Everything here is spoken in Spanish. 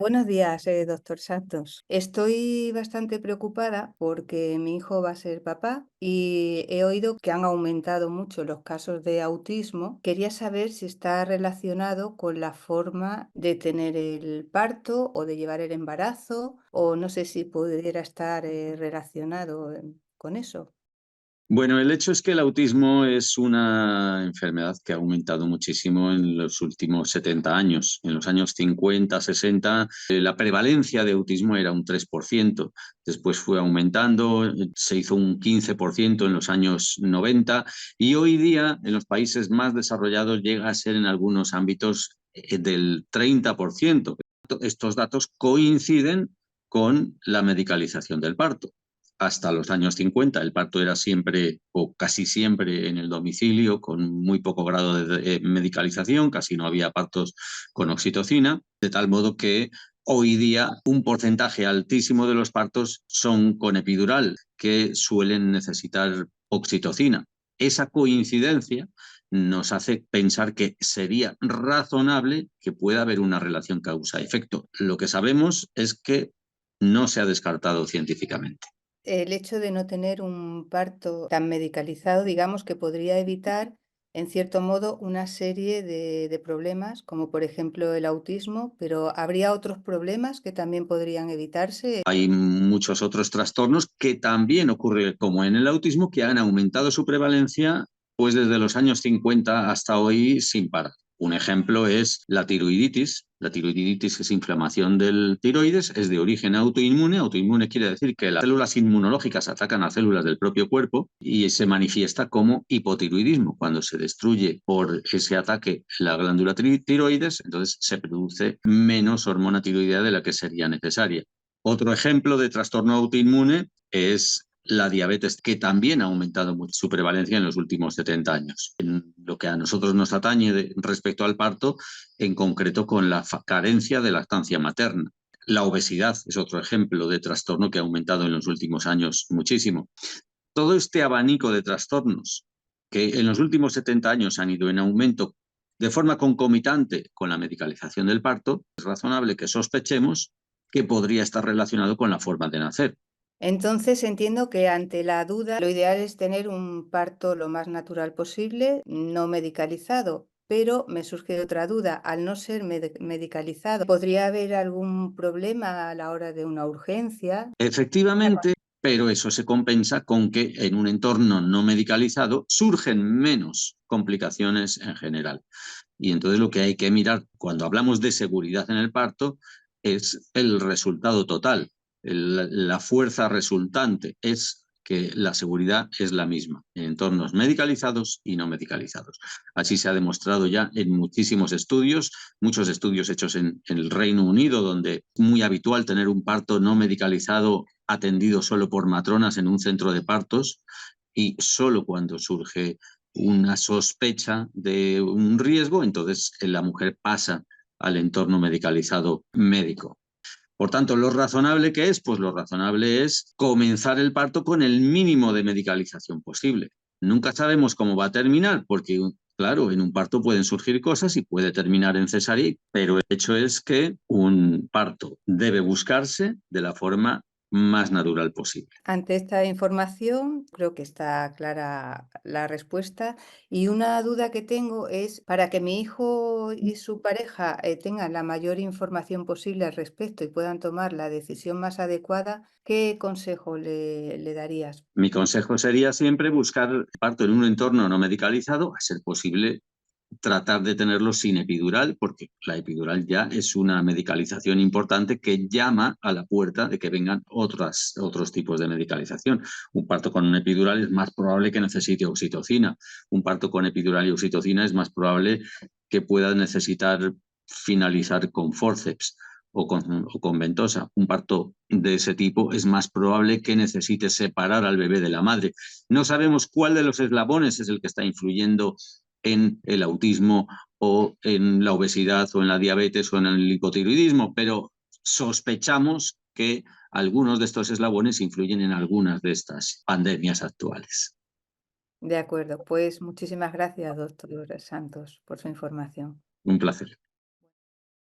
Buenos días, doctor Santos. Estoy bastante preocupada porque mi hijo va a ser papá y he oído que han aumentado mucho los casos de autismo. Quería saber si está relacionado con la forma de tener el parto o de llevar el embarazo, o no sé si pudiera estar relacionado con eso. Bueno, el hecho es que el autismo es una enfermedad que ha aumentado muchísimo en los últimos 70 años. En los años 50, 60, la prevalencia de autismo era un 3%. Después fue aumentando, se hizo un 15% en los años 90 y hoy día en los países más desarrollados llega a ser en algunos ámbitos del 30%. Estos datos coinciden con la medicalización del parto. Hasta los años 50 el parto era siempre o casi siempre en el domicilio con muy poco grado de medicalización, casi no había partos con oxitocina, de tal modo que hoy día un porcentaje altísimo de los partos son con epidural, que suelen necesitar oxitocina. Esa coincidencia nos hace pensar que sería razonable que pueda haber una relación causa-efecto. Lo que sabemos es que no se ha descartado científicamente. El hecho de no tener un parto tan medicalizado, digamos que podría evitar, en cierto modo, una serie de problemas, como por ejemplo el autismo, pero ¿habría otros problemas que también podrían evitarse? Hay muchos otros trastornos que también ocurre como en el autismo, que han aumentado su prevalencia pues desde los años 50 hasta hoy sin parar. Un ejemplo es la tiroiditis. La tiroiditis es inflamación del tiroides, es de origen autoinmune. Autoinmune quiere decir que las células inmunológicas atacan a células del propio cuerpo y se manifiesta como hipotiroidismo. Cuando se destruye por ese ataque la glándula tiroides, entonces se produce menos hormona tiroidea de la que sería necesaria. Otro ejemplo de trastorno autoinmune es la diabetes, que también ha aumentado mucho su prevalencia en los últimos 70 años. En lo que a nosotros nos atañe respecto al parto, en concreto con la carencia de lactancia materna. La obesidad es otro ejemplo de trastorno que ha aumentado en los últimos años muchísimo. Todo este abanico de trastornos que en los últimos 70 años han ido en aumento de forma concomitante con la medicalización del parto, es razonable que sospechemos que podría estar relacionado con la forma de nacer. Entonces entiendo que ante la duda lo ideal es tener un parto lo más natural posible, no medicalizado. Pero me surge otra duda, al no ser medicalizado, ¿podría haber algún problema a la hora de una urgencia? Efectivamente, pero eso se compensa con que en un entorno no medicalizado surgen menos complicaciones en general. Y entonces lo que hay que mirar cuando hablamos de seguridad en el parto es el resultado total. La fuerza resultante es que la seguridad es la misma en entornos medicalizados y no medicalizados. Así se ha demostrado ya en muchísimos estudios, muchos estudios hechos en el Reino Unido, donde es muy habitual tener un parto no medicalizado atendido solo por matronas en un centro de partos, y solo cuando surge una sospecha de un riesgo, entonces la mujer pasa al entorno medicalizado médico. Por tanto, lo razonable que es, pues lo razonable es comenzar el parto con el mínimo de medicalización posible. Nunca sabemos cómo va a terminar, porque claro, en un parto pueden surgir cosas y puede terminar en cesárea, pero el hecho es que un parto debe buscarse de la forma más natural posible. Ante esta información, creo que está clara la respuesta. Y una duda que tengo es, para que mi hijo y su pareja tengan la mayor información posible al respecto y puedan tomar la decisión más adecuada, ¿qué consejo le darías? Mi consejo sería siempre buscar parto en un entorno no medicalizado, a ser posible tratar de tenerlo sin epidural, porque la epidural ya es una medicalización importante que llama a la puerta de que vengan otros tipos de medicalización. Un parto con una epidural es más probable que necesite oxitocina. Un parto con epidural y oxitocina es más probable que pueda necesitar finalizar con forceps o con ventosa. Un parto de ese tipo es más probable que necesite separar al bebé de la madre. No sabemos cuál de los eslabones es el que está influyendo en el autismo o en la obesidad o en la diabetes o en el hipotiroidismo, pero sospechamos que algunos de estos eslabones influyen en algunas de estas pandemias actuales. De acuerdo, pues muchísimas gracias, doctor Santos, por su información. Un placer.